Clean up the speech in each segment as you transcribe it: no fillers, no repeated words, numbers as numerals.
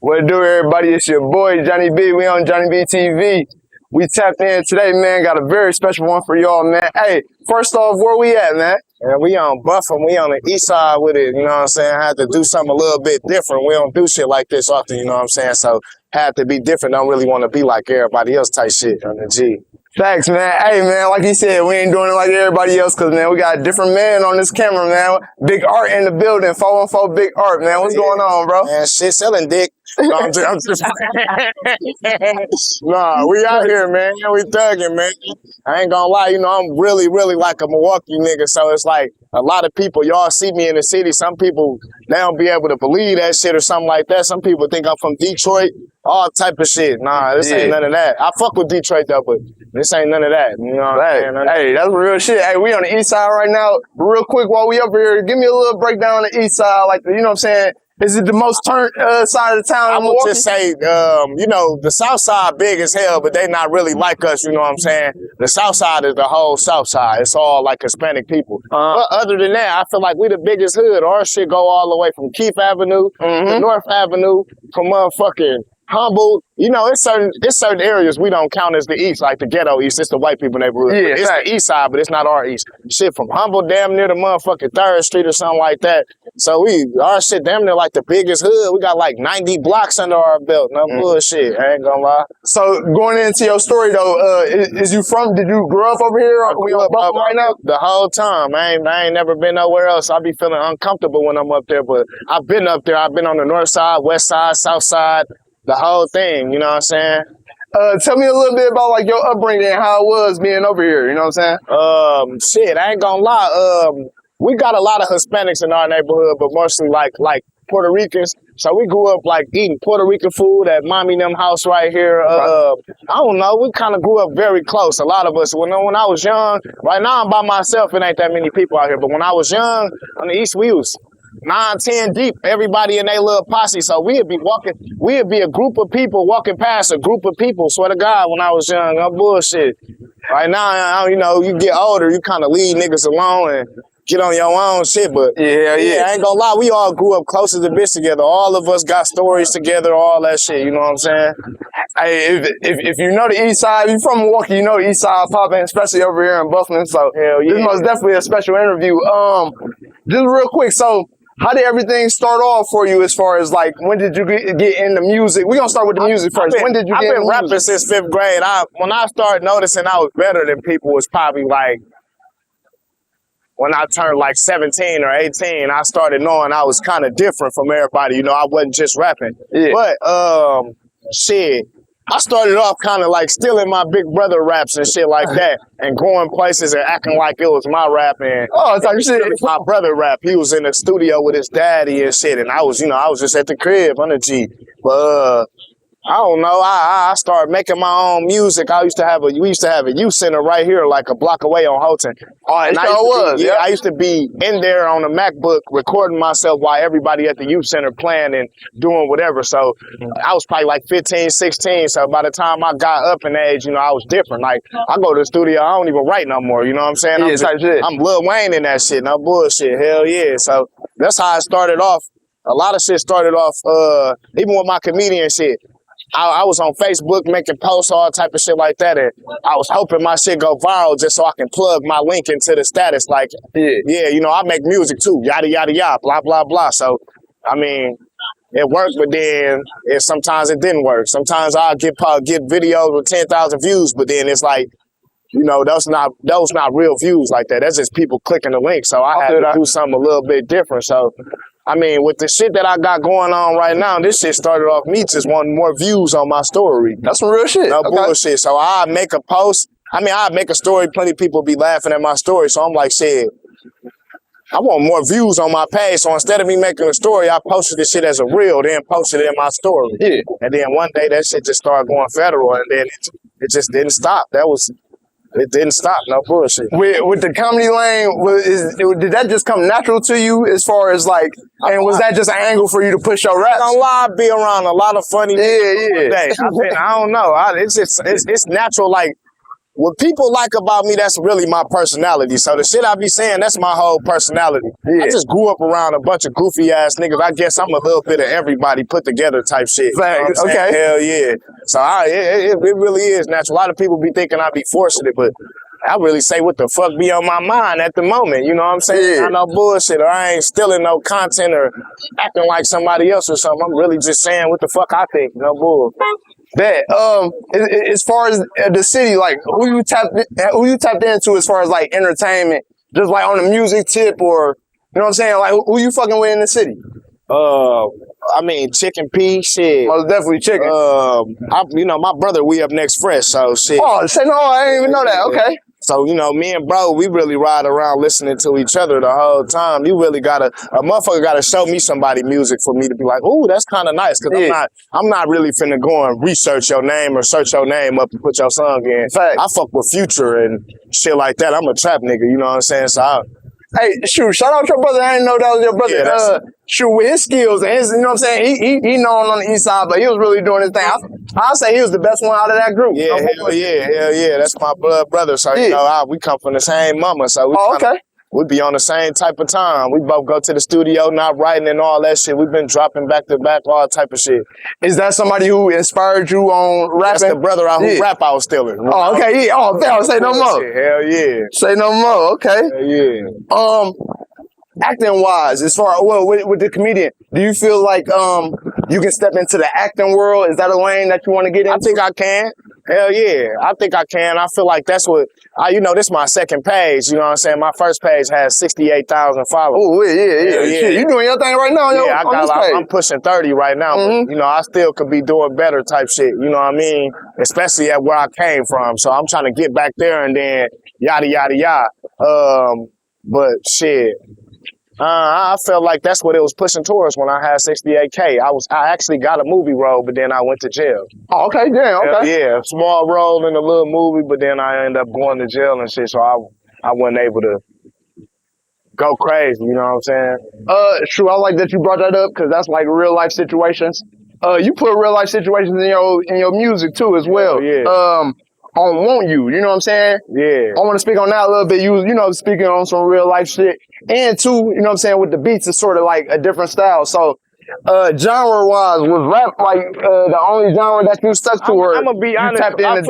What it do, everybody? It's your boy, Johnny B. We on JonnyBeeTV. We tapped in today, man. Got a very special one for y'all, man. Hey, first off, where we at, man? And we on Buffum. We on the east side with it, you know what I'm saying? Had to do something a little bit different. We don't do shit like this often, you know what I'm saying? So had to be different. Don't really want to be like everybody else type shit on the G. Facts, man. Hey, man, like he said, we ain't doing it like everybody else because, man, we got a different man on this camera, man. Big Art in the building, 414 Big Art, man. What's going on, bro? Man, shit, selling dick. No, I'm just nah, we out here, man. We thugging, man. I ain't gonna lie, you know, I'm really like a Milwaukee nigga, so it's like a lot of people, y'all see me in the city, some people, they don't be able to believe that shit or something like that. Some people think I'm from Detroit, all type of shit. Nah, this ain't none of that. I fuck with Detroit though, but this ain't none of that. You know what I'm saying? Hey, that's real shit. Hey, we on the east side right now. Real quick, while we up here, give me a little breakdown on the east side, like, you know what I'm saying? Is it the most turned side of the town? I would just say, you know, the south side big as hell, but they not really like us, you know what I'm saying? The south side is the whole south side. It's all like Hispanic people. But other than that, I feel like we the biggest hood. Our shit go all the way from Keith Avenue to North Avenue, from motherfucking Humboldt. You know, it's certain areas we don't count as the east, like the ghetto east. It's the white people neighborhood. Yeah, it's the east side, but it's not our east. Shit from Humboldt damn near the motherfucking 3rd Street or something like that. So our shit damn near like the biggest hood. We got like 90 blocks under our belt. No bullshit. I ain't gonna lie. So going into your story though, did you grow up over here? We up right now? The whole time. I ain't never been nowhere else. I be feeling uncomfortable when I'm up there, but I've been up there. I've been on the north side, west side, south side. The whole thing, you know what I'm saying? Tell me a little bit about like your upbringing and how it was being over here, you know what I'm saying? Shit, I ain't gonna lie. We got a lot of Hispanics in our neighborhood, but mostly like Puerto Ricans. So we grew up like eating Puerto Rican food at mommy them house right here. I don't know, we kind of grew up very close. A lot of us, when I was young, right now I'm by myself, it ain't that many people out here, but when I was young, on the east, we was 9, 10 deep, everybody in their little posse. So we'd be a group of people walking past a group of people, swear to God, when I was young, no bullshit. Right now, you know, you get older, you kind of leave niggas alone and get on your own shit, but yeah, I ain't gonna lie, we all grew up close as a bitch together. All of us got stories together, all that shit, you know what I'm saying? Hey, if you know the east side, if you're from Milwaukee, you know the east side popping, especially over here in Buffum, so this was definitely a special interview. Just real quick, so how did everything start off for you as far as like, when did you get into music? We're gonna start with the music first. When did you get into music? I've been rapping since 5th grade. When I started noticing I was better than people was probably like, when I turned like 17 or 18, I started knowing I was kind of different from everybody. You know, I wasn't just rapping. Yeah. But, shit, I started off kind of like stealing my big brother raps and shit like that and going places and acting like it was my rap. And my brother rap. He was in the studio with his daddy and shit. And I was just at the crib on the G. But, I don't know. I started making my own music. We used to have a youth center right here, like a block away on Houghton. I used to be in there on a MacBook recording myself while everybody at the youth center playing and doing whatever. So I was probably like 15, 16. So by the time I got up in age, you know, I was different. Like I go to the studio, I don't even write no more. You know what I'm saying? I'm Lil Wayne in that shit. No bullshit. Hell yeah. So that's how I started off. A lot of shit started off, even with my comedian shit. I was on Facebook making posts, all type of shit like that, and I was hoping my shit go viral just so I can plug my link into the status. Like, yeah, you know, I make music too, yada, yada, yada, blah, blah, blah. So, I mean, it worked, but then sometimes it didn't work. Sometimes I'll get videos with 10,000 views, but then it's like, you know, those not real views like that. That's just people clicking the link. So I had to do something a little bit different. So, I mean, with the shit that I got going on right now, this shit started off me just wanting more views on my story. That's some real shit. No bullshit. So I make a post. I mean, I make a story. Plenty of people be laughing at my story. So I'm like, shit, I want more views on my page. So instead of me making a story, I posted this shit as a reel, then posted it in my story. Yeah. And then one day that shit just started going federal, and then it just didn't stop. It didn't stop, no bullshit. With the comedy lane, did that just come natural to you as far as like, and was that just an angle for you to push your raps? I don't lie, I be around a lot of funny niggas. I don't know. It's natural, like, what people like about me, that's really my personality. So the shit I be saying, that's my whole personality. Yeah. I just grew up around a bunch of goofy ass niggas. I guess I'm a little bit of everybody put together type shit. You know what I'm saying? Hell yeah. So it really is natural. A lot of people be thinking I be forcing it, but I really say what the fuck be on my mind at the moment. You know what I'm saying? Yeah. I no bullshit, or I ain't stealing no content or acting like somebody else or something. I'm really just saying what the fuck I think. No bull. That as far as the city, like who you tapped into as far as like entertainment, just like on the music tip, or you know what I'm saying, like who you fucking with in the city? I mean, Chicken P, shit. Most definitely Chicken. My brother, we up next fresh, so shit. Oh, say no, I didn't even know that. Okay. So, me and bro, we really ride around listening to each other the whole time. You really a motherfucker gotta show me somebody music for me to be like, ooh, that's kind of nice. Cause I'm not really finna go and research your name or search your name up and put your song in. Fact. I fuck with Future and shit like that. I'm a trap nigga, you know what I'm saying? So hey, shoot, shout out your brother. I didn't know that was your brother. Yeah, shoot, with his skills and his, you know what I'm saying? He known on the east side, but he was really doing his thing. I'll say he was the best one out of that group. Yeah, hell yeah. That's my blood brother. So, we come from the same mama. So we be on the same type of time. We both go to the studio, not writing and all that shit. We've been dropping back to back, all type of shit. Is that somebody who inspired you on rapping? That's the brother who rap I was stealing. Oh, okay, yeah. Oh, damn, say no more. Hell yeah. Say no more, okay. Hell yeah. Acting wise, as far with the comedian, do you feel like you can step into the acting world? Is that a lane that you want to get into? I think I can. Hell yeah, I think I can. I feel like that's what this is my second page. You know what I'm saying? My first page has 68,000 followers. Oh yeah. You doing your thing right now? I'm pushing 30 right now. But, I still could be doing better type shit. You know what I mean? Especially at where I came from. So I'm trying to get back there and then yada yada yada. But shit. I felt like that's what it was pushing towards when I had 68K. I actually got a movie role, but then I went to jail. Oh, okay, damn, okay. Yeah, small role in a little movie, but then I ended up going to jail and shit, so I wasn't able to go crazy, you know what I'm saying? True, I like that you brought that up, because that's like real life situations. You put real life situations in your music too as well. Yeah. On Want You know what I'm saying? Yeah. I want to speak on that a little bit. You speaking on some real life shit. And two, you know what I'm saying, with the beats, it's sort of like a different style. So, genre-wise, was rap like the only genre that you stuck to? I'm gonna be honest. I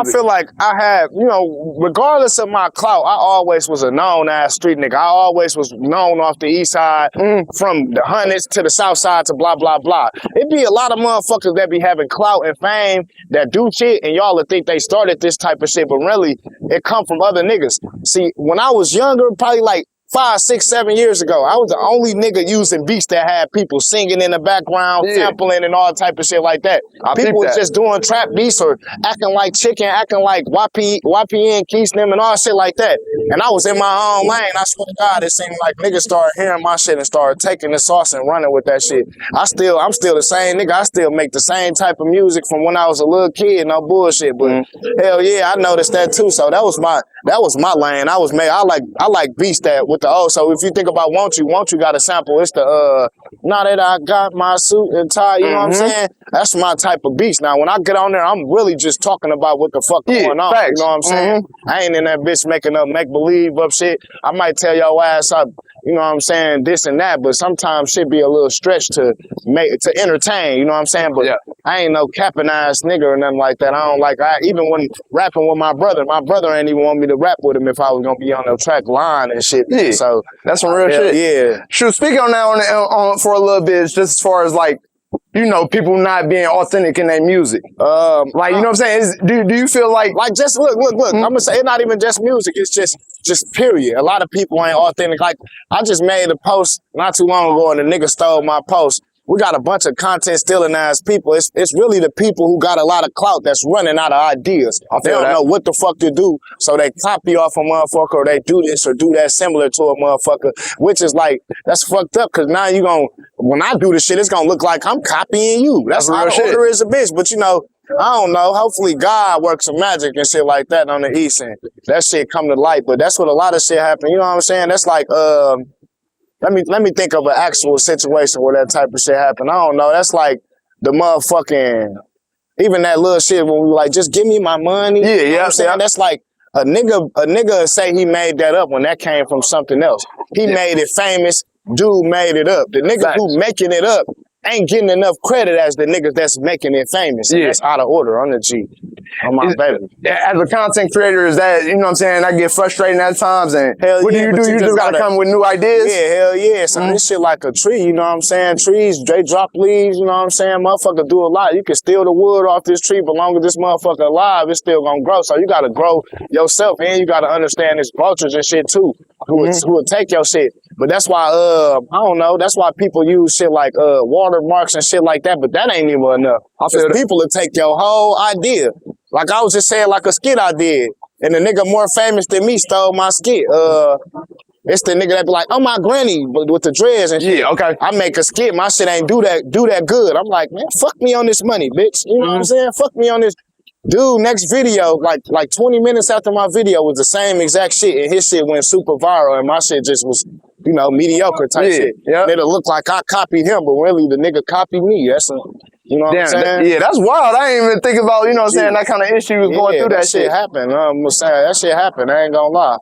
feel like I have, regardless of my clout, I always was a known ass street nigga. I always was known off the east side, from the hundreds to the south side to blah blah blah. It be a lot of motherfuckers that be having clout and fame that do shit, and y'all would think they started this type of shit, but really it come from other niggas. See, when I was younger, probably like 5, 6, 7 years ago, I was the only nigga using beats that had people singing in the background, sampling and all type of shit like that. People was just doing trap beats or acting like Chicken, acting like YPN, Keysnim and all shit like that. And I was in my own lane. I swear to God, it seemed like niggas started hearing my shit and started taking the sauce and running with that shit. I'm still the same nigga. I still make the same type of music from when I was a little kid, no bullshit. But hell yeah, I noticed that too. So that was my lane. I like beats that with the O. So if you think about Want You got a sample. It's the now that I got my suit and tie, you know what I'm saying? That's my type of beats. Now when I get on there, I'm really just talking about what the fuck going on. Facts. You know what I'm saying? I ain't in that bitch making up make believe up shit. I might tell your ass up, you know what I'm saying, this and that, but sometimes shit be a little stretch to entertain, you know what I'm saying? But I ain't no capping ass nigga or nothing like that. I don't like, even when rapping with my brother ain't even want me to rap with him if I was gonna be on the track line and shit. Yeah. So that's some real shit. Yeah. Shoot, speak on that on for a little bit, just as far as like, people not being authentic in their music. Like, you know what I'm saying? Do you feel like just look, I'm gonna say it's not even just music, it's just period. A lot of people ain't authentic. Like, I just made a post not too long ago and the nigga stole my post. We got a bunch of content stealing ass people. It's really the people who got a lot of clout that's running out of ideas. They don't know what the fuck to do, so they copy off a motherfucker or they do this or do that similar to a motherfucker, which is like, that's fucked up, because now when I do this shit, it's gonna look like I'm copying you. That's how the order is a bitch. But I don't know. Hopefully God works some magic and shit like that on the East and that shit come to light. But that's what a lot of shit happen. You know what I'm saying? That's like, let me think of an actual situation where that type of shit happened. I don't know. That's like the motherfucking even that little shit when we like, just give me my money. Yeah, you know yeah, what I'm saying? yeah. That's like a nigga say he made that up when that came from something else. He made it famous. Dude made it up. The nigga who making it up ain't getting enough credit as the niggas that's making it famous. And that's out of order on the G. On my baby. As a content creator, is that, you know what I'm saying, I get frustrating at times, and hell what yeah, do? You just gotta come with new ideas? Yeah, hell yeah. So this shit like a tree, you know what I'm saying? Trees, they drop leaves, you know what I'm saying? Motherfucker do a lot. You can steal the wood off this tree, but long as this motherfucker alive, it's still gonna grow. So you gotta grow yourself, and you gotta understand there's vultures and shit too, who will take your shit. But that's why, I don't know, that's why people use shit like watermarks and shit like that, but that ain't even enough. Because people will take your whole idea. Like I was just saying, like a skit I did, and the nigga more famous than me stole my skit. It's the nigga that be like, oh, my granny, but with the dreads and shit. Yeah, okay. I make a skit, my shit ain't do that good. I'm like, man, fuck me on this money, bitch. You know what I'm saying? Fuck me on this. Dude, next video, like 20 minutes after my video was the same exact shit, and his shit went super viral, and my shit just was, you know, mediocre type shit. Yeah. It'll look like I copied him, but really the nigga copied me. That's you know what I'm saying? Yeah, that's wild. I ain't even think about, you know what I'm saying, that kind of issues going through that shit. Happened. I'm saying that shit happened. I ain't gonna lie.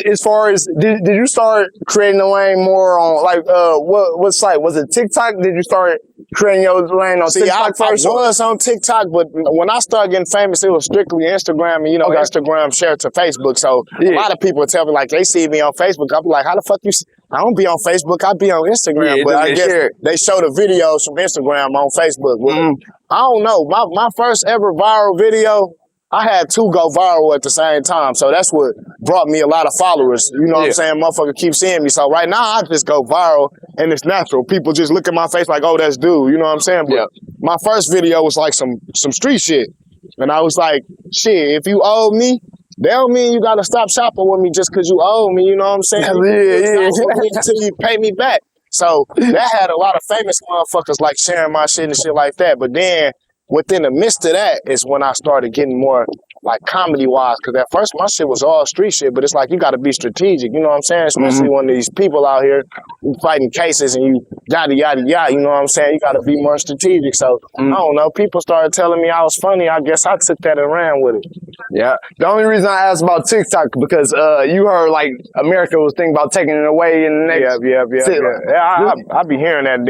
As far as did you start creating the lane more on like what site was it? TikTok? Did you start creating your lane on TikTok first? I was on TikTok, but when I started getting famous, it was strictly Instagram, and you know Instagram shared to Facebook. So a lot of people tell me like they see me on Facebook. I'm like, how the fuck you? I don't be on Facebook. I be on Instagram, but I guess they show the videos from Instagram on Facebook. Well, I don't know. My first ever viral video, I had 2 go viral at the same time. So that's what brought me a lot of followers. You know what I'm saying? Motherfucker keep seeing me. So right now I just go viral and it's natural. People just look at my face like, oh, that's dude. You know what I'm saying? But my first video was like some street shit. And I was like, shit, if you owe me, that don't mean you gotta stop shopping with me just cause you owe me. You know what I'm saying? Until you pay me back. So that had a lot of famous motherfuckers like sharing my shit and shit like that. But then within the midst of that is when I started getting more like comedy-wise, because at first my shit was all street shit, but it's like you got to be strategic, you know what I'm saying? Especially when these people out here fighting cases and you yada, yada, yada, you know what I'm saying? You got to be more strategic. So, I don't know, people started telling me I was funny. I guess I took that and ran with it. Yeah. The only reason I asked about TikTok, because you heard like America was thinking about taking it away in the next... I be hearing that.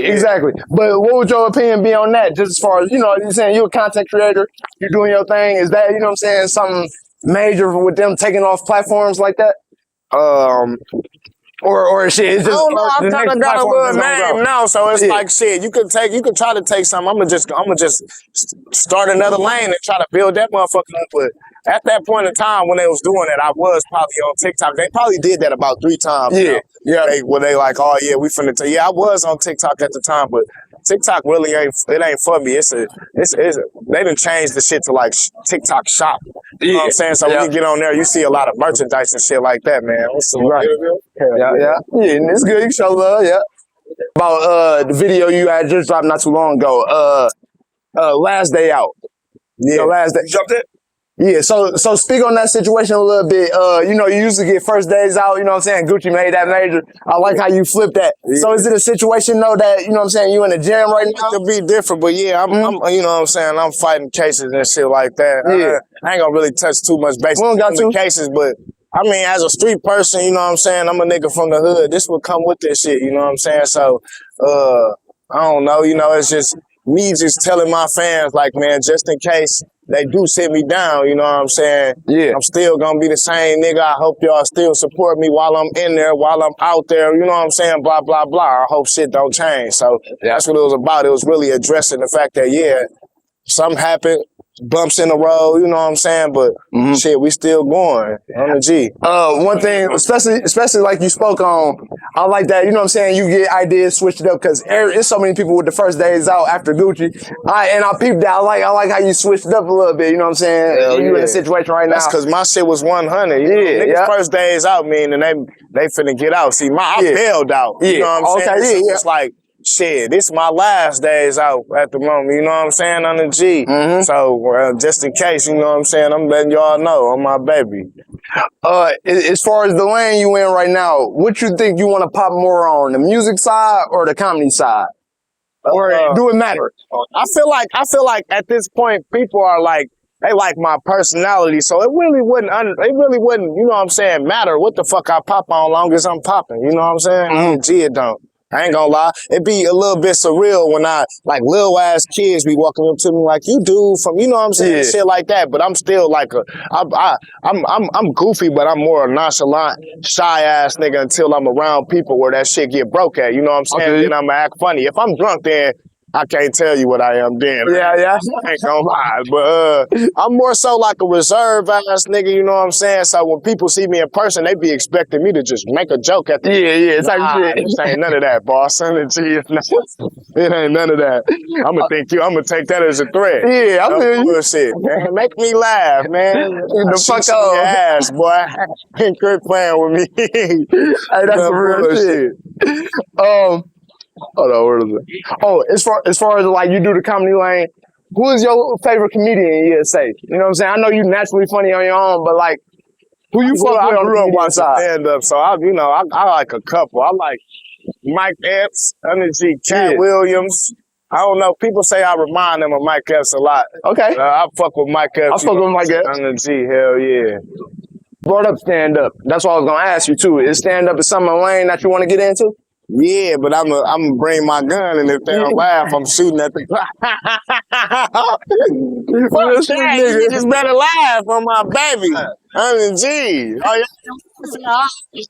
Exactly. But what would your opinion be on that? Just as far as, you know, you're saying you're a content creator, you're doing your thing. Is that, you know what I'm saying, something major with them taking off platforms like that? Or shit, it's just... I don't know, I kind of got a little name now, so it's like shit, you can try to take something. I'm gonna just start another lane and try to build that motherfucker up. But at that point in time when they was doing it, I was probably on TikTok. They probably did that about 3 times. When they like, oh yeah, we finna tell. Yeah, I was on TikTok at the time, but TikTok really ain't for me. They done changed the shit to like TikTok shop. You know what I'm saying? So when you get on there, you see a lot of merchandise and shit like that, man. And it's good. You show love, About the video you had just dropped not too long ago. Last Day Out. Yeah, last day. You dropped it? Yeah, so speak on that situation a little bit. You know, you used to get first days out, you know what I'm saying? Gucci made that major. I like how you flipped that. Yeah. So is it a situation though that, you know what I'm saying, you in the gym right now? It could be different, but yeah, I'm you know what I'm saying, I'm fighting cases and shit like that. I ain't gonna really touch too much base on the cases, but I mean, as a street person, you know what I'm saying, I'm a nigga from the hood. This will come with this shit, you know what I'm saying? So, I don't know, you know, it's just me just telling my fans, like, man, just in case they do sit me down, you know what I'm saying? Yeah. I'm still gonna be the same nigga. I hope y'all still support me while I'm in there, while I'm out there, you know what I'm saying? Blah, blah, blah. I hope shit don't change. So that's what it was about. It was really addressing the fact that, something happened, bumps in the road, you know what I'm saying? But shit, we still going on the G. One thing, especially like you spoke on, I like that, you know what I'm saying, you get ideas switched up, because there's so many people with the first days out after Gucci. I peeped that. I like how you switched it up a little bit, you know what I'm saying? You in a situation right now. That's because my shit was 100. Niggas first days out, meaning they finna get out. See, I bailed out. You know what I'm saying? It's like, shit, this is my last days out at the moment, you know what I'm saying, on the G. So, just in case, you know what I'm saying, I'm letting y'all know, on my baby. As far as the lane you in right now, what you think you want to pop more on, the music side or the comedy side? Or do it matter? I feel like at this point people are like, they like my personality, so it really wouldn't, you know what I'm saying, matter what the fuck I pop on, long as I'm popping, you know what I'm saying? Gee, it don't. I ain't gonna lie, it be a little bit surreal when like little ass kids be walking up to me like, you dude from, you know what I'm saying, shit like that. But I'm still like I'm goofy, but I'm more a nonchalant, shy ass nigga until I'm around people where that shit get broke at. You know what I'm saying? Then I'ma act funny. If I'm drunk, then I can't tell you what I am then. Yeah. I ain't gonna lie, but I'm more so like a reserved ass nigga, you know what I'm saying? So when people see me in person, they be expecting me to just make a joke at the it's like shit. This ain't none of that, boss. It ain't none of that. I'm gonna take that as a threat. Yeah, I feel you. Bullshit, man. Make me laugh, man. The fuck up. off. Your ass, boy. Ain't quit playing with me. Hey, that's some real shit. Hold on, where is it? Oh, as far as like you do the comedy lane, who is your favorite comedian? You say, you know what I'm saying? I know you naturally funny on your own, but like, who you fuck with on the comedian side? Stand up, so I like a couple. I like Mike Epps, Energy, Cat Williams. I don't know. People say I remind them of Mike Epps a lot. Okay, I fuck with Mike Epps. I fuck with Mike Epps. Energy, hell yeah. Brought up stand up. That's what I was gonna ask you too. Is stand up something in lane that you want to get into? Yeah, but I'm gonna bring my gun, and if they don't laugh, I'm shooting at the You just better laugh on my baby. G. Oh yeah.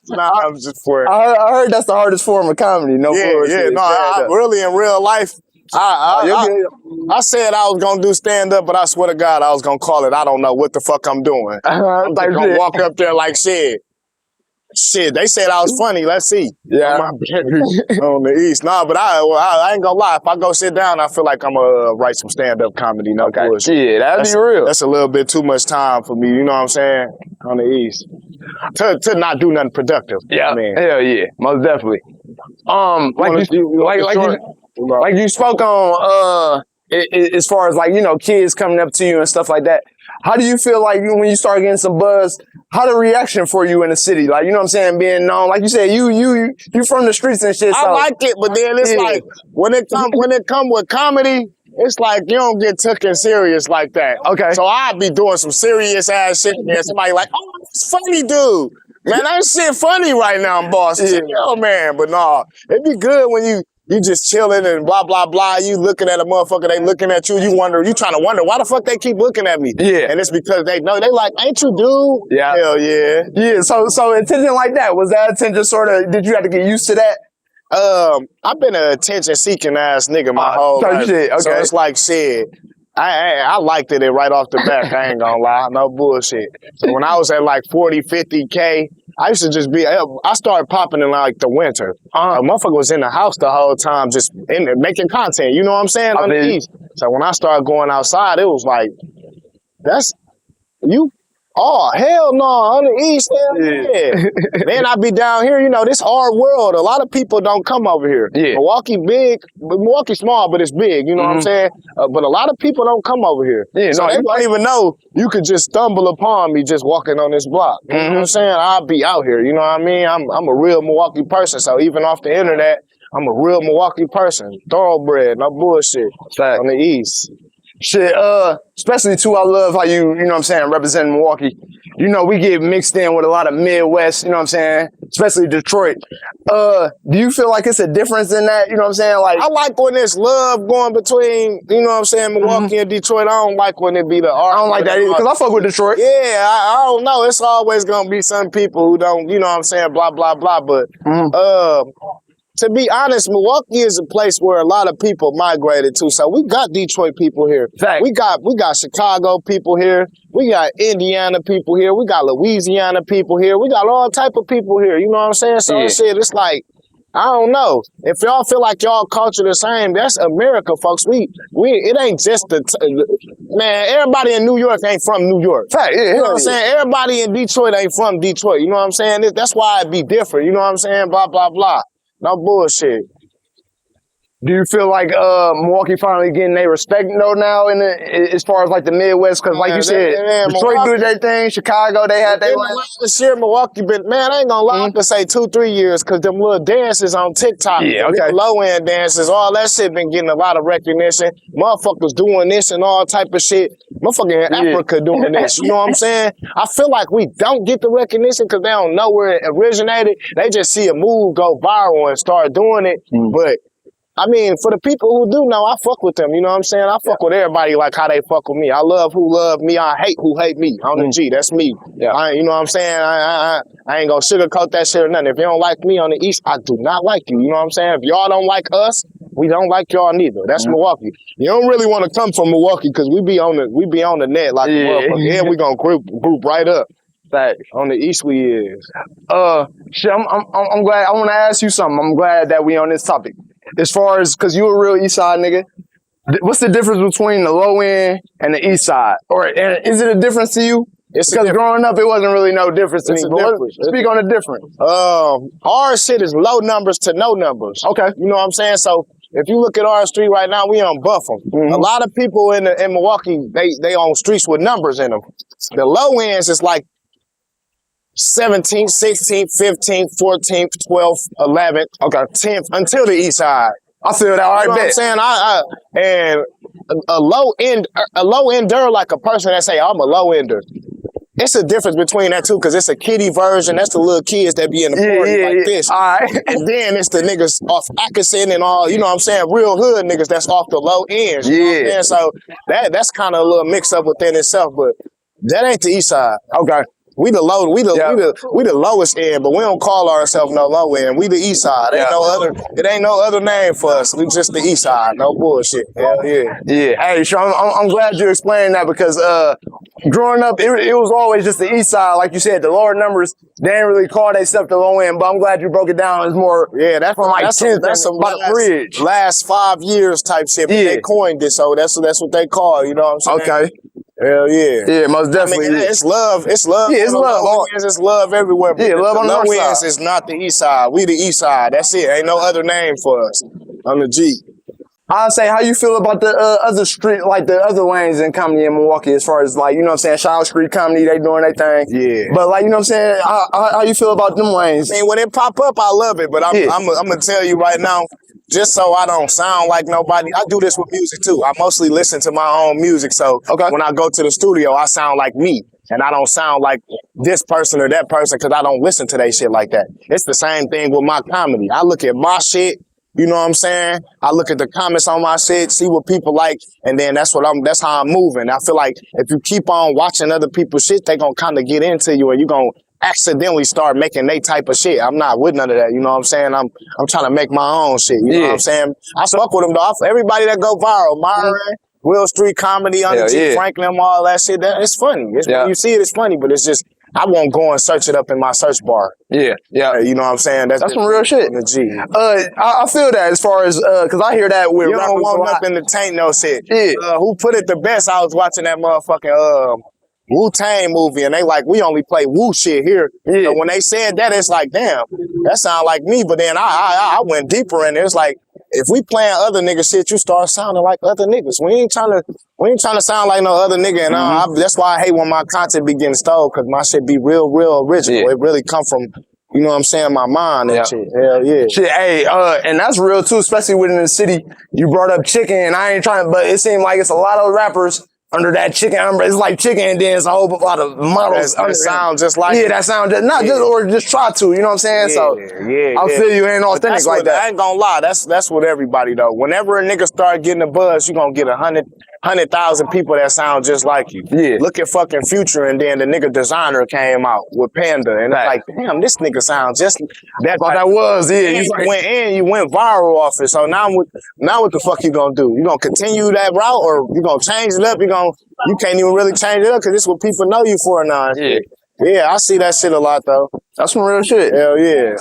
Nah, I'm just for it. I heard that's the hardest form of comedy. No, I really in real life. I said I was gonna do stand up, but I swear to God, I was gonna call it. I don't know what the fuck I'm doing. I'm just gonna walk up there like shit. Shit, they said I was funny. Let's see. Yeah. On the East. Nah, but I ain't gonna lie. If I go sit down, I feel like I'm gonna write some stand-up comedy. No bullshit. Yeah, that'd be real. That's a little bit too much time for me. You know what I'm saying? On the East. To not do nothing productive. Yeah. Hell yeah. Most definitely. Like you spoke on, as far as like, you know, kids coming up to you and stuff like that. How do you feel like when you start getting some buzz, how the reaction for you in the city? Like, you know what I'm saying? Being known, like you said, you from the streets and shit. I like it, but then it's like, when it come with comedy, it's like you don't get taken serious like that. Okay. So I'd be doing some serious ass shit and somebody like, oh, it's funny, dude. Man, that shit funny right now, boss. Oh man, but nah, it'd be good when you just chilling and blah, blah, blah. You looking at a motherfucker, they looking at you. You trying to wonder why the fuck they keep looking at me. Yeah. And it's because they know, they like, ain't you dude? Yeah. Hell yeah. Yeah, so attention like that, was that attention sort of, did you have to get used to that? I've been an attention-seeking ass nigga my whole life. Shit, okay. So it's like shit. I liked it right off the back. I ain't gonna lie. No bullshit. So when I was at like 40, 50K, I used to just I started popping in like the winter. A motherfucker was in the house the whole time just making content. You know what I'm saying? On the East. So when I started going outside, it was like, oh, hell no, on the East, hell yeah. Then I be down here, you know, this hard world. A lot of people don't come over here. Yeah. Milwaukee small, but it's big, you know what I'm saying? But a lot of people don't come over here. Yeah, so they don't even know you could just stumble upon me just walking on this block. You know what I'm saying? I'll be out here, you know what I mean? I'm a real Milwaukee person, so even off the internet, I'm a real Milwaukee person. Thoroughbred, no bullshit. On the East. Shit, especially too, I love how you know what I'm saying, representing Milwaukee. You know, we get mixed in with a lot of Midwest, you know what I'm saying, especially Detroit. Do you feel like it's a difference in that, you know what I'm saying? Like, I like when there's love going between, you know what I'm saying, Milwaukee and Detroit. I don't like when it be the art. I don't like that either, because I fuck with Detroit. Yeah, I don't know. It's always going to be some people who don't, you know what I'm saying, blah, blah, blah. But, to be honest, Milwaukee is a place where a lot of people migrated to. So we got Detroit people here. Fact. We got Chicago people here. We got Indiana people here. We got Louisiana people here. We got all type of people here. You know what I'm saying? So it's like, I don't know. If y'all feel like y'all culture the same, that's America, folks. It ain't just man, everybody in New York ain't from New York. Fact. You know what I'm saying? Everybody in Detroit ain't from Detroit. You know what I'm saying? That's why it be different. You know what I'm saying? Blah, blah, blah. No bullshit. Do you feel like Milwaukee finally getting their respect though now as far as like the Midwest? Because like you said, Detroit do their thing, Chicago they had their line. This year, Milwaukee, but man, I ain't gonna lie, I could say 2-3 years because them little dances on TikTok, low end dances, all that shit been getting a lot of recognition. Motherfuckers doing this and all type of shit. Motherfucking Africa doing this. You know what I'm saying? I feel like we don't get the recognition because they don't know where it originated. They just see a move go viral and start doing it, but. I mean, for the people who do know, I fuck with them. You know what I'm saying? I fuck with everybody like how they fuck with me. I love who love me. I hate who hate me. On the G, that's me. Yeah. You know what I'm saying? I ain't gonna sugarcoat that shit or nothing. If you don't like me on the East, I do not like you. You know what I'm saying? If y'all don't like us, we don't like y'all neither. That's Milwaukee. You don't really want to come from Milwaukee because we be on the net like a motherfucker. Yeah, we gonna group right up. On the East we is. Shit, I'm glad. I want to ask you something. I'm glad that we on this topic. As far as, cause you a real East Side nigga, what's the difference between the low end and the East Side? Or is it a difference to you? Because growing up, it wasn't really no difference to me. Speak on the difference. Our shit is low numbers to no numbers. Okay. You know what I'm saying? So if you look at our street right now, we on Buffum. A lot of people in Milwaukee, they on streets with numbers in them. The low ends is like 17th, 16th, 15th, 14th, 12th, 11th, 10th, until the East Side. I feel that. All right, you know what I'm saying? And a low ender, like a person that say, I'm a low ender. It's a difference between that two, because it's a kiddie version. That's the little kids that be in the party like this. All right. And then it's the niggas off Atkinson and all, you know what I'm saying? Real hood niggas that's off the low ends. You know what I'm saying? So that's kind of a little mix up within itself, but that ain't the East Side. Okay. We the lowest end, but we don't call ourselves no low end. We the East Side. It ain't no other name for us. We just the East Side. No bullshit. Hell yeah. Yeah. Hey, Sean, I'm glad you explained that because growing up, it was always just the East Side. Like you said, the lower numbers, they didn't really call themselves the low end, but I'm glad you broke it down. It's more that's from like 10th that's some by the bridge. Last 5 years type shit. But they coined it, so that's what they call. You know what I'm saying? Okay. Hell yeah. Yeah, most definitely. I mean, it's love. It's love. Yeah, it's love. It's love everywhere. Yeah, love on the north side. Low ends is not the East Side. We the East Side. That's it. Ain't no other name for us. On the G. I'll say, how you feel about the other street, like the other lanes in comedy in Milwaukee, as far as like, you know what I'm saying, Shaw Street comedy, they doing their thing. Yeah. But like, you know what I'm saying, how you feel about them lanes? I mean, when it pop up, I love it. But I'm going to tell you right now, just so I don't sound like nobody, I do this with music too. I mostly listen to my own music. So when I go to the studio, I sound like me. And I don't sound like this person or that person because I don't listen to that shit like that. It's the same thing with my comedy. I look at my shit. You know what I'm saying? I look at the comments on my shit, see what people like, and then that's how I'm moving. I feel like if you keep on watching other people's shit, they gonna kind of get into you and you gonna accidentally start making they type of shit. I'm not with none of that, you know what I'm saying? I'm trying to make my own shit, you know what I'm saying? I fuck with them though. Everybody that go viral, Myron, Will Street Comedy, Under G, Franklin, all that shit, it's funny. When you see it, it's funny, but it's just, I won't go and search it up in my search bar. Yeah. You know what I'm saying? That's some real shit. The G. I feel that as far as, because I hear that with you don't want nothing to taint no shit. Yeah. Who put it the best? I was watching that motherfucking Wu-Tang movie, and they like, we only play Wu shit here. Yeah. So when they said that, it's like, damn, that sound like me. But then I went deeper in it. It's like, if we playing other nigga shit, you start sounding like other niggas. We ain't trying to sound like no other nigga. And that's why I hate when my content be getting stole, because my shit be real original. Yeah. It really come from, you know what I'm saying, my mind and shit. Hell yeah. Shit, hey, and that's real too, especially within the city. You brought up chicken, and I ain't trying to, but it seemed like it's a lot of rappers under that chicken umbrella. It's like chicken, and then it's a whole lot of models. That sound just like that sound just, not just, or just try to, you know what I'm saying? So I feel you ain't authentic like that. I ain't gonna lie, that's with everybody though. Whenever a nigga start getting a buzz, you gonna get 100,000 people that sound just like you. Yeah. Look at fucking Future, and then the nigga Designer came out with Panda, and it's like, damn, this nigga sounds just that. That was, You went viral off it. So now what the fuck you gonna do? You gonna continue that route, or you gonna change it up? You can't even really change it up because this is what people know you for now. Yeah, I see that shit a lot though. That's some real shit. Hell yeah.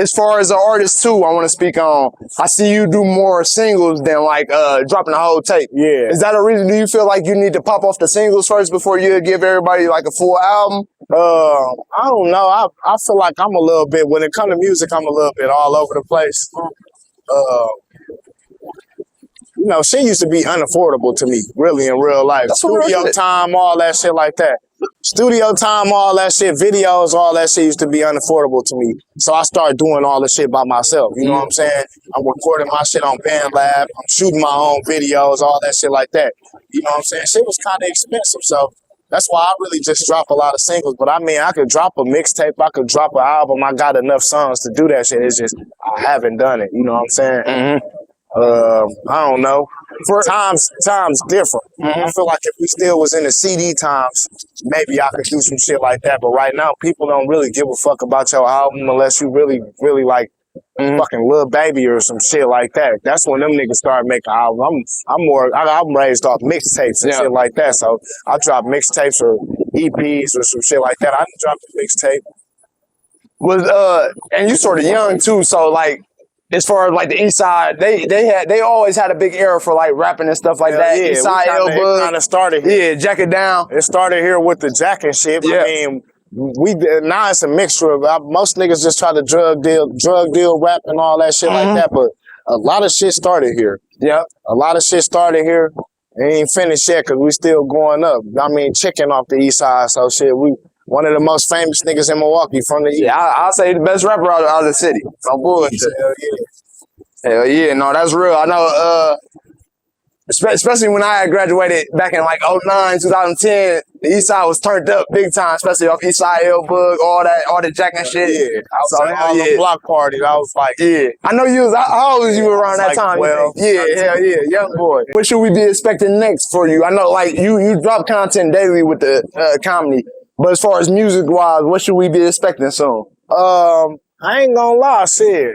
As far as an artist too, I want to speak on. I see you do more singles than like dropping a whole tape. Yeah. Is that a reason? Do you feel like you need to pop off the singles first before you give everybody like a full album? I don't know. I feel like I'm a little bit, when it comes to music, I'm a little bit all over the place. you know, shit used to be unaffordable to me, really, in real life. That's what Studio real shit. time, all that shit like that. Studio time, all that shit, videos, all that shit used to be unaffordable to me. So I started doing all the shit by myself. You know what I'm saying? I'm recording my shit on BandLab. I'm shooting my own videos, all that shit like that. You know what I'm saying? Shit was kind of expensive, so that's why I really just drop a lot of singles. But I mean, I could drop a mixtape, I could drop an album. I got enough songs to do that shit. It's just I haven't done it. You know what I'm saying? I don't know. For times different. I feel like if we still was in the CD times, maybe I could do some shit like that. But right now, people don't really give a fuck about your album unless you really, really like fucking Lil Baby or some shit like that. That's when them niggas start making albums. I'm raised off mixtapes and shit like that. So I drop mixtapes or EPs or some shit like that. I dropped a mixtape. And you sort of young too, so like, as far as like the East Side, they always had a big era for like rapping and stuff like that. Yeah, East Side L-Bug. Kind of started here. Yeah, Jack It Down. It started here with the Jack and shit. Yeah. I mean, now it's a mixture of most niggas just try to drug deal rap and all that shit like that. But a lot of shit started here. Yep. A lot of shit started here. It ain't finished yet because we still going up. I mean, Chicken off the East Side, so shit, we one of the most famous niggas in Milwaukee from the East. Yeah, I'll say the best rapper out of the city. No bullshit. Hell yeah. Hell yeah, no, that's real. I know, especially when I had graduated back in like 09, 2010, the East Side was turned up big time, especially off East Side L-Bug, all that Jack and shit. Yeah, I was at all the block parties. I was like, yeah. I know you was, how old was you around that like time? 12. Yeah, hell yeah, young boy. What should we be expecting next for you? I know like you drop content daily with the comedy, but as far as music-wise, what should we be expecting soon? I ain't gonna lie, shit.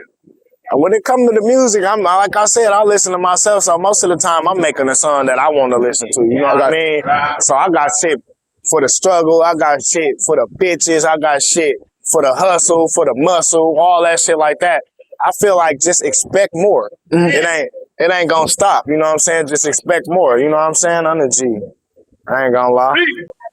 When it comes to the music, I'm like I said, I listen to myself. So most of the time, I'm making a song that I want to listen to. You know what I mean? So I got shit for the struggle. I got shit for the bitches. I got shit for the hustle, for the muscle, all that shit like that. I feel like just expect more. It ain't gonna stop. You know what I'm saying? Just expect more. You know what I'm saying? On the G. I ain't gonna lie.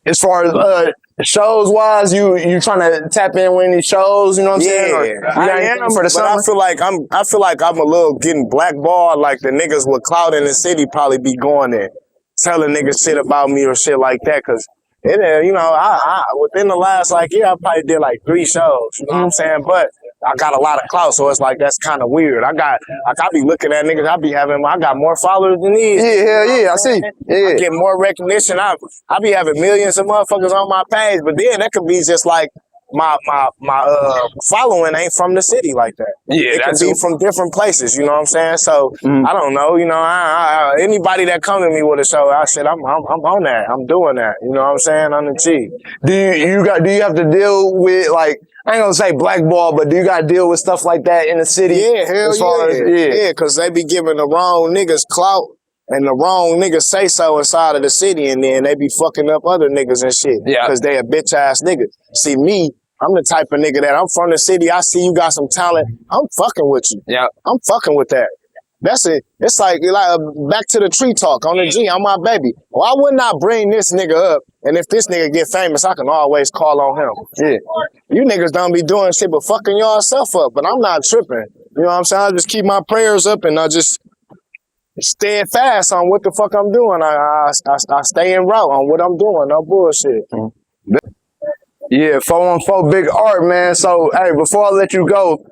As far as shows wise, you trying to tap in with any shows, you know what I'm saying? Or you got anything for the summer? I feel like I'm a little getting blackballed, like the niggas with clout in the city probably be going there telling niggas shit about me or shit like that, cause you know, I within the last like year I probably did like 3 shows, you know what I'm saying? But I got a lot of clout, so it's like that's kind of weird. I be looking at niggas, I got more followers than these. Yeah, hell yeah, I see. Yeah. I get more recognition. I be having millions of motherfuckers on my page, but then that could be just like my following ain't from the city like that. Yeah, it could be from different places. You know what I'm saying? So I don't know. You know, anybody that come to me with a show, I said I'm on that. I'm doing that. You know what I'm saying? On the G. Do you have to deal with like, I ain't gonna say blackball, but do you got to deal with stuff like that in the city? Yeah, hell yeah, because they be giving the wrong niggas clout and the wrong niggas say so inside of the city, and then they be fucking up other niggas and shit. Yeah, because they a bitch ass nigga. See me, I'm the type of nigga that I'm from the city. I see you got some talent. I'm fucking with you. Yeah, I'm fucking with that. That's it. It's like back to the tree talk on the G on my baby. Why wouldn't I bring this nigga up? And if this nigga get famous, I can always call on him. Yeah. You niggas don't be doing shit but fucking yourself up. But I'm not tripping. You know what I'm saying? I just keep my prayers up and I just stay fast on what the fuck I'm doing. I stay in route on what I'm doing. No bullshit. Yeah, 414 Big Art, man. So, hey, before I let you go,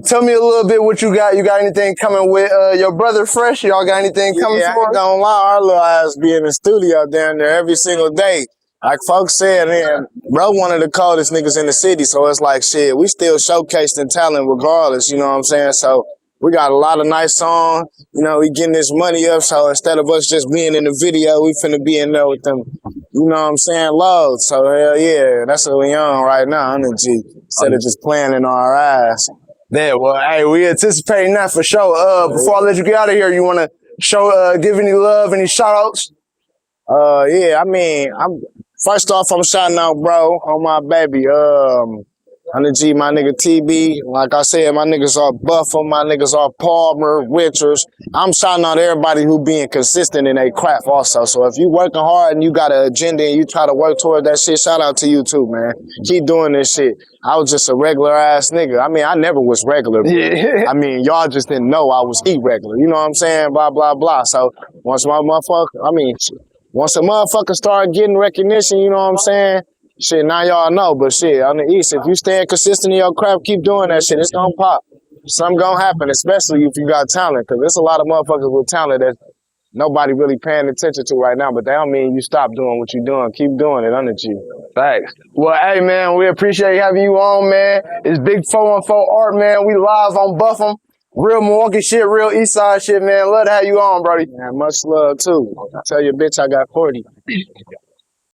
tell me a little bit what you got. You got anything coming with your brother Fresh? Y'all got anything coming for? I ain't gonna lie, our little ass be in the studio down there every single day. Like folks said, man, bro, one of the coldest niggas in the city, so it's like shit, we still showcasing talent regardless, you know what I'm saying? So we got a lot of nice songs, you know, we getting this money up, so instead of us just being in the video, we finna be in there with them, you know what I'm saying, loads. So hell yeah, that's what we on right now, on the G, instead of just playing in our ass. Yeah, well, hey, we anticipating that for sure. Before I let you get out of here, you wanna give any love, any shout outs? Yeah, I mean, first off, I'm shouting out, bro, on my baby. On the G, my nigga TB. Like I said, my niggas are Buffum, my niggas are Palmer, Richards. I'm shouting out everybody who being consistent in their craft also. So if you working hard and you got an agenda and you try to work toward that shit, shout out to you too, man. Keep doing this shit. I was just a regular ass nigga. I mean, I never was regular. Yeah. I mean, y'all just didn't know I was irregular. You know what I'm saying? Blah, blah, blah. So once a motherfucker start getting recognition, you know what I'm saying? Shit, now y'all know, but shit, on the East, if you staying consistent in your craft, keep doing that shit, it's gonna pop. Something gonna happen, especially if you got talent, because there's a lot of motherfuckers with talent that nobody really paying attention to right now, but that don't mean you stop doing what you're doing. Keep doing it, under you. Thanks. Well, hey, man, we appreciate having you on, man. It's Big 414 Art, man. We live on Buffum. Real Milwaukee shit, real East Side shit, man. Love to have you on, brody. Man, much love, too. Tell your bitch I got 40.